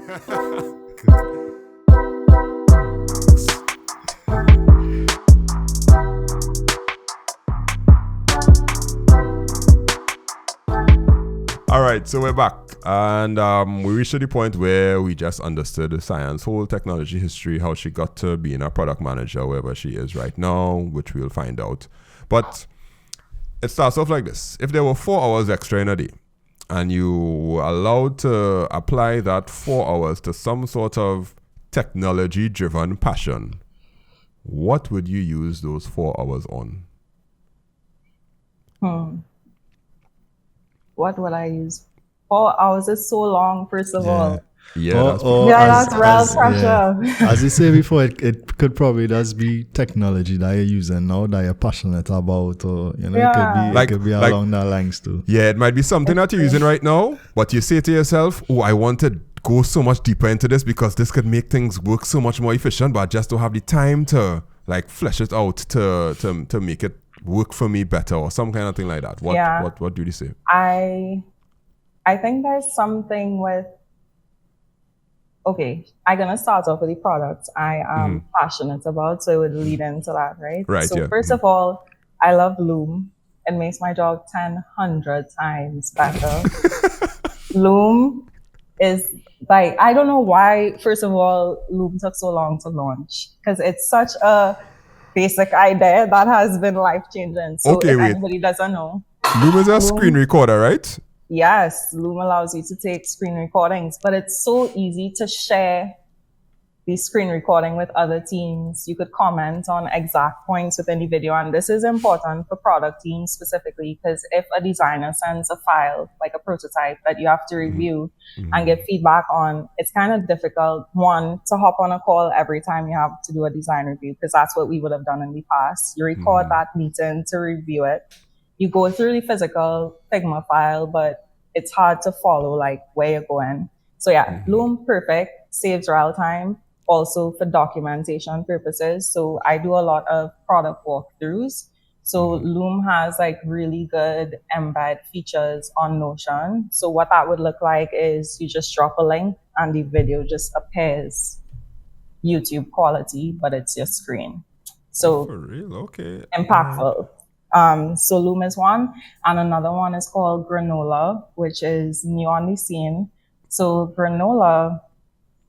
All right, so we're back, and we reached to the point where we just understood the science, whole technology history, how she got to being a product manager wherever she is right now, which we'll find out. But it starts off like this. If there were 4 hours extra in a day, and you were allowed to apply that 4 hours to some sort of technology-driven passion, what would you use those 4 hours on? What would I use? 4 hours is so long, first of all. Yeah, that's real pressure. As you say before, it could probably just be technology that you're using now that you're passionate about, or it could be along that lines too. Yeah, it might be something that you're using right now, but you say to yourself, "Oh, I want to go so much deeper into this because this could make things work so much more efficient, but I just don't have the time to flesh it out to make it work for me better," or some kind of thing like that. What do you say? I think there's something with, okay, I'm going to start off with the products I am passionate about, so it would lead into that, right? Right, so first of all, I love Loom. It makes my job 100 times better. Loom is like, I don't know why, first of all, Loom took so long to launch, because it's such a basic idea that has been life-changing. So if anybody doesn't know, Loom is a screen recorder, right? Yes, Loom allows you to take screen recordings, but it's so easy to share the screen recording with other teams. You could comment on exact points within the video, and this is important for product teams specifically, because if a designer sends a file, like a prototype that you have to review and give feedback on, it's kind of difficult, one, to hop on a call every time you have to do a design review, because that's what we would have done in the past. You record that meeting to review it. You go through the physical Figma file, but it's hard to follow like where you're going. So yeah, Loom, perfect, saves real time, also for documentation purposes. So I do a lot of product walkthroughs. So Loom has like really good embed features on Notion. So what that would look like is you just drop a link and the video just appears YouTube quality, but it's your screen. So for real? Okay. Impactful. So Loom is one, and another one is called Granola, which is new on the scene. So Granola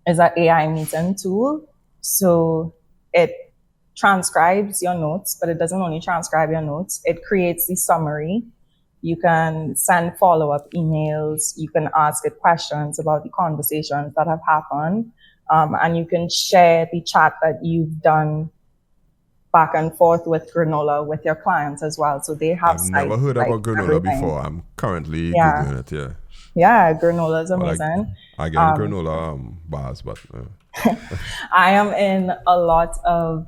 is an AI meeting tool. So it transcribes your notes, but it doesn't only transcribe your notes. It creates the summary. You can send follow-up emails. You can ask it questions about the conversations that have happened. And you can share the chat that you've done back and forth with Granola with your clients as well. So they have I've never heard about Granola before. I'm currently Googling it, Yeah, Granola is amazing. I get Granola bars, but... I am in a lot of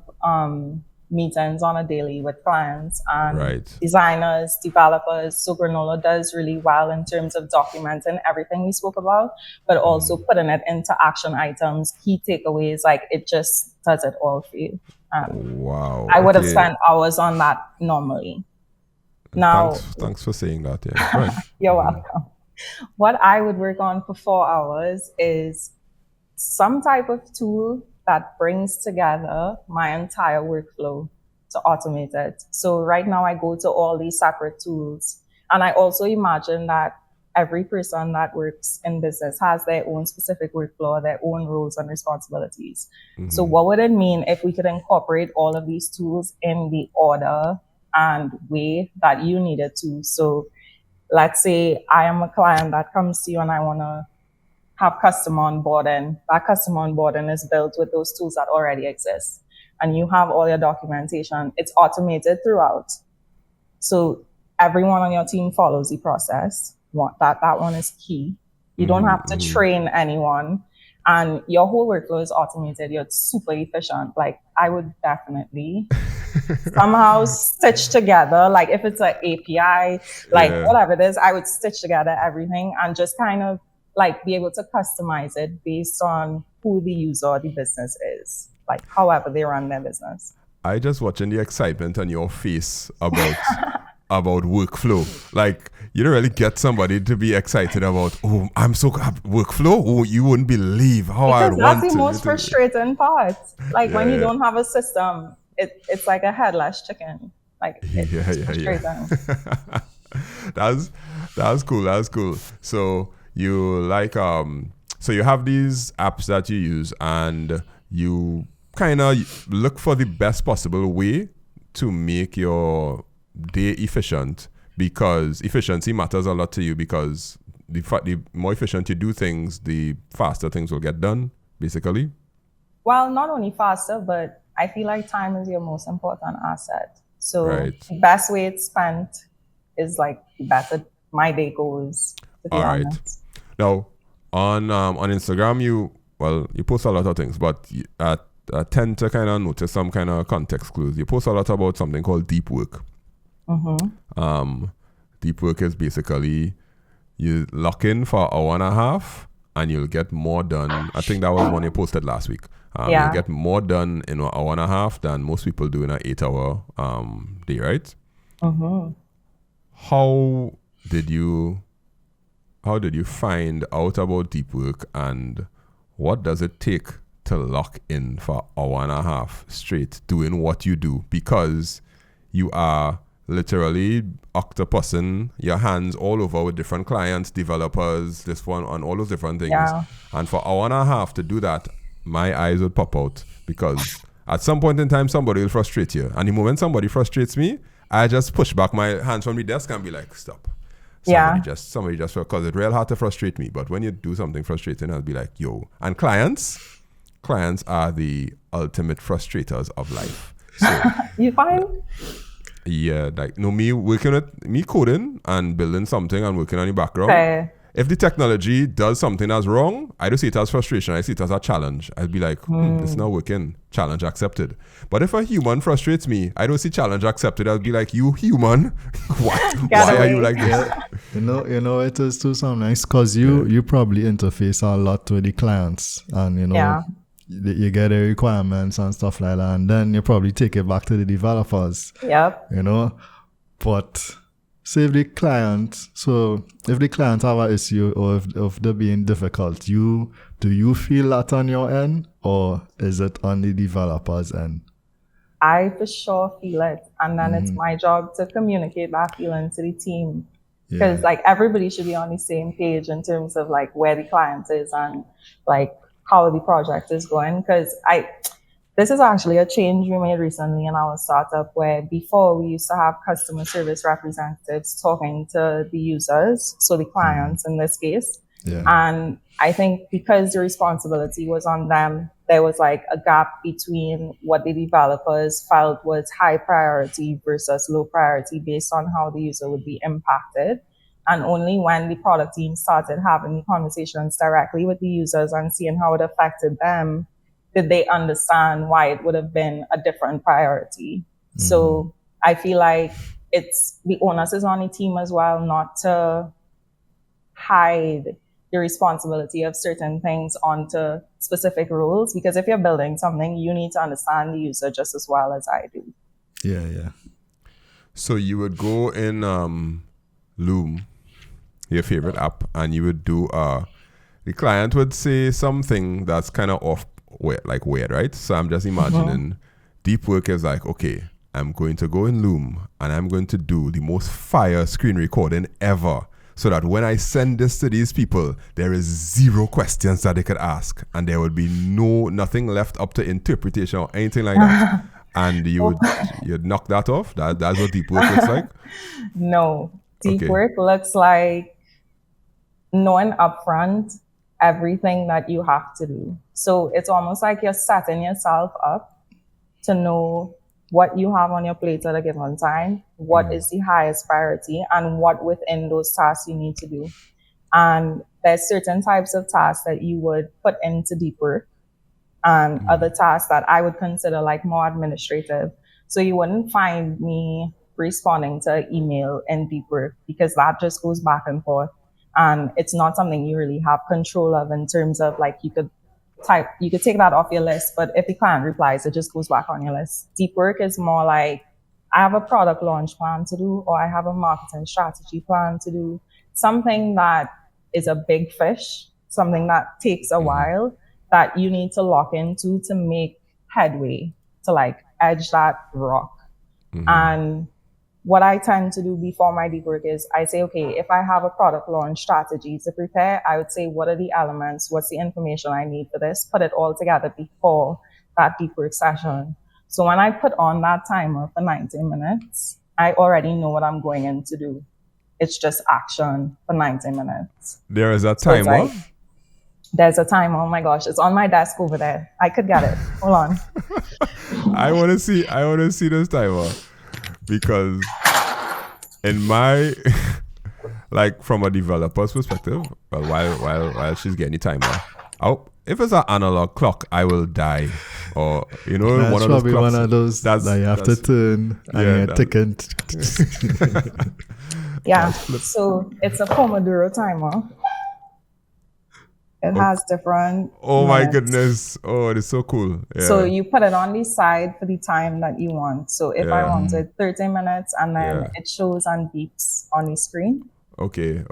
meetings on a daily with clients and designers, developers. So Granola does really well in terms of documenting everything we spoke about, but also putting it into action items, key takeaways, like it just does it all for you. Wow. I would have spent hours on that normally. Now, thanks for saying that. Yeah. Right. You're welcome. What I would work on for 4 hours is some type of tool that brings together my entire workflow to automate it. So right now I go to all these separate tools, and I also imagine that every person that works in business has their own specific workflow, their own roles and responsibilities. So what would it mean if we could incorporate all of these tools in the order and way that you needed to? So let's say I am a client that comes to you and I want to have customer onboarding. That customer onboarding is built with those tools that already exist. And you have all your documentation. It's automated throughout. So everyone on your team follows the process. That one is key. You don't have to train anyone, and your whole workflow is automated. You're super efficient. Like I would definitely somehow stitch together, like if it's an API, like whatever it is, I would stitch together everything and just kind of like be able to customize it based on who the user or the business is, like however they run their business. I just watching the excitement on your face about about workflow. Like, you don't really get somebody to be excited about, oh, I'm so workflow. Oh, you wouldn't believe how I want to. That's the most frustrating part. Like when you don't have a system, it's like a headless chicken. Like it's frustrating. That's cool. That's cool. So you like so you have these apps that you use, and you kind of look for the best possible way to make your day efficient, because efficiency matters a lot to you, because the more efficient you do things, the faster things will get done, basically. Well, not only faster, but I feel like time is your most important asset. So the best way it's spent is like the better my day goes. All right. Now, on Instagram, you post a lot of things, but I tend to kind of notice some kind of context clues. You post a lot about something called deep work. Deep work is basically you lock in for an hour and a half and you'll get more done. I think that was one you posted last week. You'll get more done in an hour and a half than most people do in an 8-hour day, right? How did you find out about deep work, and what does it take to lock in for an hour and a half straight doing what you do? Because you are literally octopussing your hands all over with different clients, developers, this one, and all those different things. And for an hour and a half to do that, my eyes would pop out, because at some point in time, somebody will frustrate you. And the moment somebody frustrates me, I just push back my hands from the desk and be like, stop. Somebody just, because it's real hard to frustrate me. But when you do something frustrating, I'll be like, yo. And clients are the ultimate frustrators of life. So, you find? Yeah, like me coding and building something and working on the background. Okay. If the technology does something that's wrong, I don't see it as frustration. I see it as a challenge. I'd be like, it's not working. Challenge accepted. But if a human frustrates me, I don't see challenge accepted. I'd be like, you human, what? Why are you like this? You know, it is too sometimes, because you probably interface a lot with the clients, and you get the requirements and stuff like that, and then you probably take it back to the developers. Yep. But say if the client have an issue, or if they're being difficult, do you feel that on your end, or is it on the developer's end? I for sure feel it, and then it's my job to communicate that feeling to the team, because like everybody should be on the same page in terms of like where the client is and like how the project is going. Because this is actually a change we made recently in our startup, where before we used to have customer service representatives talking to the users, so the clients in this case. And I think because the responsibility was on them, there was like a gap between what the developers felt was high priority versus low priority based on how the user would be impacted. And only when the product team started having the conversations directly with the users and seeing how it affected them, did they understand why it would have been a different priority. So I feel like it's the onus is on the team as well, not to hide the responsibility of certain things onto specific roles, because if you're building something, you need to understand the user just as well as I do. Yeah. So you would go in Loom, your favorite app, and you would do the client would say something that's kind of weird, right? So I'm just imagining deep work is like, okay, I'm going to go in Loom and I'm going to do the most fire screen recording ever, so that when I send this to these people, there is zero questions that they could ask, and there would be nothing left up to interpretation or anything like that. And you'd knock that off. That's what deep work looks like. No, deep work looks like knowing upfront everything that you have to do. So it's almost like you're setting yourself up to know what you have on your plate at a given time, what is the highest priority, and what within those tasks you need to do. And there's certain types of tasks that you would put into deep work, and other tasks that I would consider like more administrative. So you wouldn't find me responding to an email in deep work, because that just goes back and forth. And it's not something you really have control of in terms of like you could take that off your list, but if the client replies, it just goes back on your list. Deep work is more like I have a product launch plan to do, or I have a marketing strategy plan to do, something that is a big fish, something that takes a while, that you need to lock into to make headway, to like edge that rock. And what I tend to do before my deep work is I say, okay, if I have a product launch strategy to prepare, I would say, what are the elements? What's the information I need for this? Put it all together before that deep work session. So when I put on that timer for 90 minutes, I already know what I'm going in to do. It's just action for 90 minutes. There is a So it's timer. like, there's a timer. Oh my gosh, it's on my desk over there. I could get it. Hold on. I want to see this timer, because in my like from a developer's perspective, well, while she's getting the timer, if it's an analog clock, I will die. Or That's one of those probably clocks. one of those that you have to turn and yeah, you're that- ticking. Yeah. So it's a Pomodoro timer. It has different. Oh my minutes. goodness! Oh, it's so cool. Yeah. So you put it on the side for the time that you want. So if I Yeah. wanted 30 minutes, and then Yeah. it shows and beeps on the screen. Okay.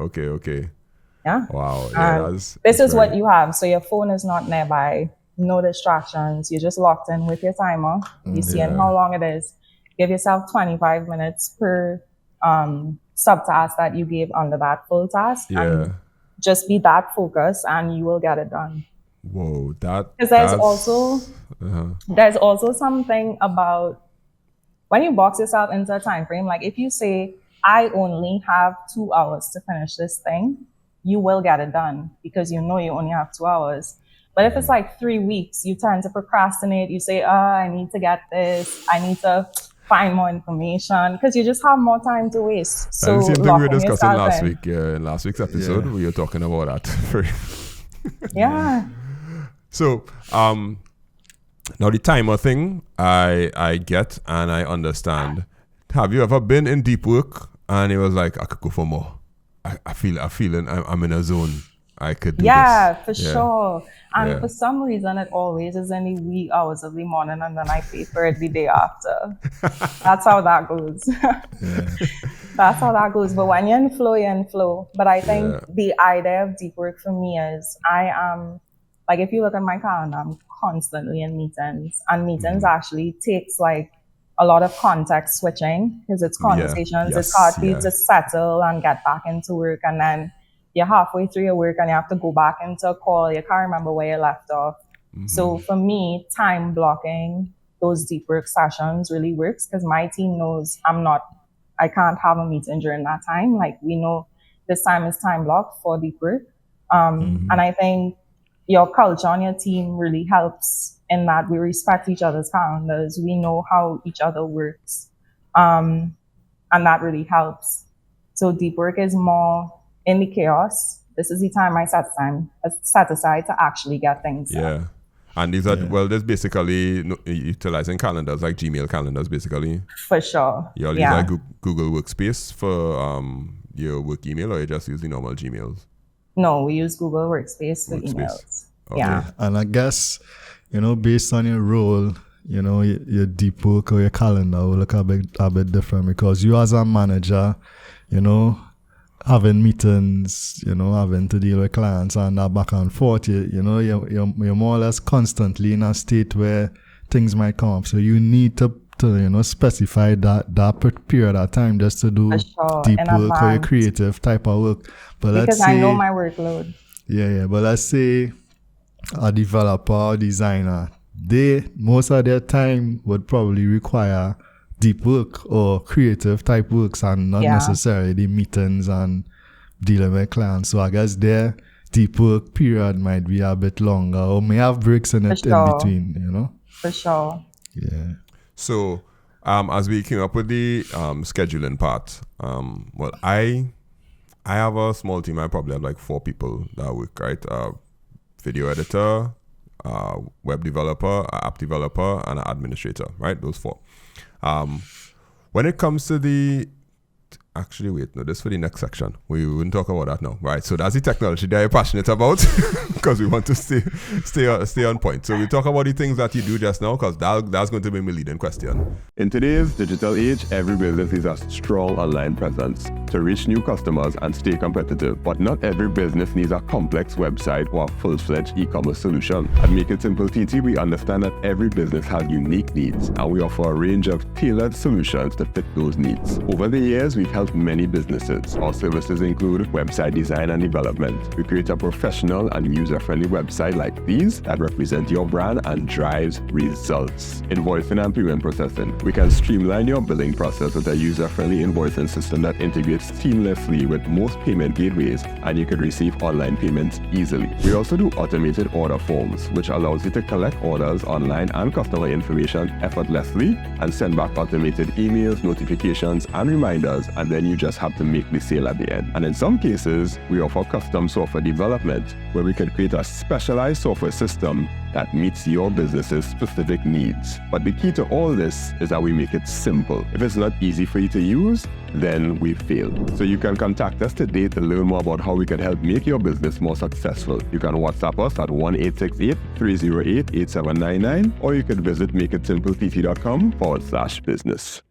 Yeah. Wow. Yeah. And That's this is what very- you have. So your phone is not nearby, no distractions. You're just locked in with your timer. You see Yeah. how long it is. Give yourself 25 minutes per subtask that you gave under that full task. Yeah. And just be that focused and you will get it done. Whoa. That. Because Uh-huh. there's also something about when you box yourself into a time frame, like if you say, I only have 2 hours to finish this thing, you will get it done because you know you only have 2 hours. But if it's like 3 weeks, you tend to procrastinate. You say, I need to get this. I need to find more information, because you just have more time to waste. So And the same thing we were locking discussing yourself last in. week. In last week's episode, Yeah. we were talking about that. Yeah. So, now the timer thing, I get and I understand. Have you ever been in deep work and it was like, I could go for more? I feel I'm in a zone. I could do Yeah, this. for sure. And Yeah. for some reason, it always is in the wee hours of the morning, and then I pay for it the day after. That's how that goes. That's how that goes. But when you're in flow, you're in flow. But I think Yeah. the idea of deep work for me is I am, like, if you look at my calendar, I'm constantly in meetings. And meetings actually takes like a lot of context switching, because it's conversations. Yes, It's hard for you yeah. to settle and get back into work. And then you're halfway through your work and you have to go back into a call. You can't remember where you left off. So for me, time blocking those deep work sessions really works, because my team knows I can't have a meeting during that time. Like, we know this time is time blocked for deep work. And I think your culture on your team really helps in that we respect each other's calendars. We know how each other works. And that really helps. So deep work is more in the chaos. This is the time I set aside to actually get things done. Yeah. And these are, there's basically utilizing calendars, like Gmail calendars, basically. For sure. You all use like Google Workspace for your work email, or you just use the normal Gmails? No, we use Google Workspace for Workspace. emails. Okay. Yeah. And I guess, based on your role, your deep work or your calendar will look a bit different, because you as a manager, having meetings, having to deal with clients and that back and forth, you're more or less constantly in a state where things might come up. So you need to specify that period of time just to do For sure, deep in work or your advance. creative type of work. But Because let's say, I know my workload. yeah. But let's say a developer or designer, most of their time would probably require deep work or creative type works, and not necessarily the meetings and dealing with clients. So I guess their deep work period might be a bit longer, or may have breaks in it in between, For sure. Yeah. So, as we came up with the scheduling part, I have a small team. I probably have like 4 people that work, right? Video editor, web developer, app developer, and an administrator, right? Those 4. When it comes to Actually, wait, no, this for the next section. We wouldn't talk about that now. Right, so that's the technology that you're passionate about because we want to stay on point. So we talk about the things that you do just now because that's going to be my leading question. In today's digital age, every business needs a strong online presence to reach new customers and stay competitive. But not every business needs a complex website or a full-fledged e-commerce solution. At Make It Simple TT, we understand that every business has unique needs, and we offer a range of tailored solutions to fit those needs. Over the years, we've helped many businesses. Our services include website design and development. We create a professional and user-friendly website like these that represent your brand and drives results. Invoicing and payment processing. We can streamline your billing process with a user-friendly invoicing system that integrates seamlessly with most payment gateways, and you can receive online payments easily. We also do automated order forms, which allows you to collect orders online and customer information effortlessly and send back automated emails, notifications, and reminders, and then you just have to make the sale at the end. And in some cases, we offer custom software development, where we can create a specialized software system that meets your business's specific needs. But the key to all this is that we make it simple. If it's not easy for you to use, then we failed. So you can contact us today to learn more about how we can help make your business more successful. You can WhatsApp us at 1-868-308-8799, or you can visit makeitsimplett.com/business.